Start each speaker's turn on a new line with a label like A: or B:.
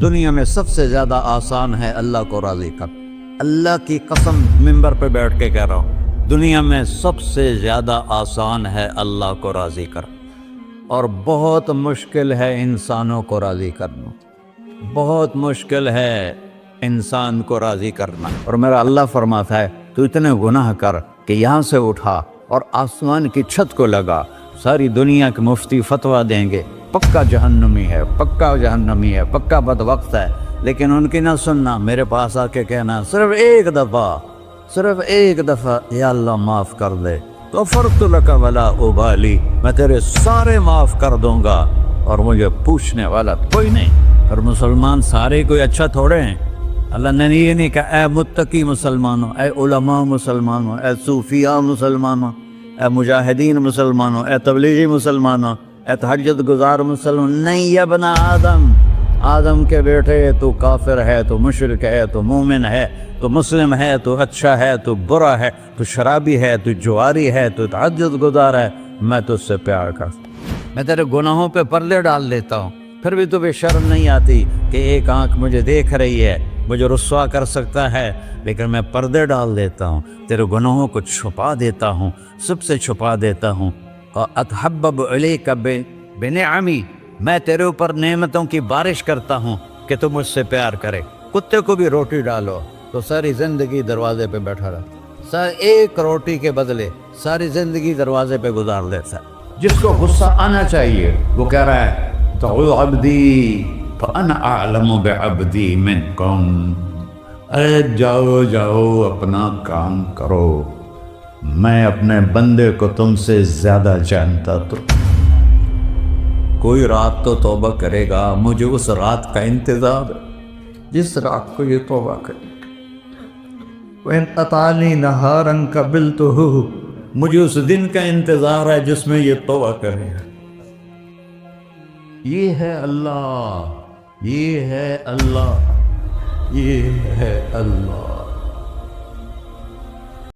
A: دنیا میں سب سے زیادہ آسان ہے اللہ کو راضی کر۔ اللہ کی قسم منبر پہ بیٹھ کے کہہ رہا ہوں، دنیا میں سب سے زیادہ آسان ہے اللہ کو راضی کر، اور بہت مشکل ہے انسانوں کو راضی کرنا، بہت مشکل ہے انسان کو راضی کرنا۔ اور میرا اللہ فرماتا ہے تو اتنے گناہ کر کہ یہاں سے اٹھا اور آسمان کی چھت کو لگا، ساری دنیا کے مفتی فتویٰ دیں گے پکا جہنمی ہے، پکا جہنمی ہے، پکا بدبخت ہے، لیکن ان کی نہ سننا، میرے پاس آ کے کہنا صرف ایک دفعہ یا اللہ معاف کر دے، غفرت لک ولا ابالی، میں تیرے سارے معاف کر دوں گا اور مجھے پوچھنے والا کوئی نہیں۔ اور مسلمان سارے کوئی اچھا تھوڑے ہیں۔ اللہ نے یہ نہیں کہا اے متقی مسلمانوں، اے علماء مسلمانوں، اے صوفیاء مسلمانوں، اے مجاہدین مسلمانوں، اے تبلیغی مسلمانوں، اے تہجد گزار مسلمان، نہیں یا ابن آدم کے بیٹے، تو کافر ہے، تو مشرک ہے، تو مومن ہے، تو مسلم ہے، تو اچھا ہے، تو برا ہے، تو شرابی ہے، تو جواری ہے، تو تہجد گزار ہے، میں تجھ سے پیار کرتا ہوں، میں تیرے گناہوں پہ پردے ڈال دیتا ہوں، پھر بھی تمہیں شرم نہیں آتی کہ ایک آنکھ مجھے دیکھ رہی ہے، مجھے رسوا کر سکتا ہے، لیکن میں پردے ڈال دیتا ہوں، تیرے گناہوں کو چھپا دیتا ہوں، سب سے چھپا دیتا ہوں۔ اتحبب الیک بنعمی، میں تیرے اوپر نعمتوں کی بارش کرتا ہوں کہ تم مجھ سے پیار کرے۔ کتے کو بھی روٹی ڈالو تو ساری زندگی دروازے پہ بیٹھا رہتا، ایک روٹی کے بدلے ساری زندگی دروازے پہ گزار دیتا ہے۔ جس کو غصہ آنا چاہیے وہ کہہ رہا ہے تو عبدی فانا اعلم بعبدی منکم، اے جاؤ اپنا کام کرو، میں اپنے بندے کو تم سے زیادہ جانتا۔ تو کوئی رات تو توبہ کرے گا، مجھے اس رات کا انتظار ہے جس رات کو یہ توبہ کرے۔ وَإِنْ أَطَعَنِي نَهَارًا قَبِلْتُهُ، مجھے اس دن کا انتظار ہے جس میں یہ توبہ کرے گا۔ یہ ہے اللہ، یہ ہے اللہ، یہ ہے اللہ۔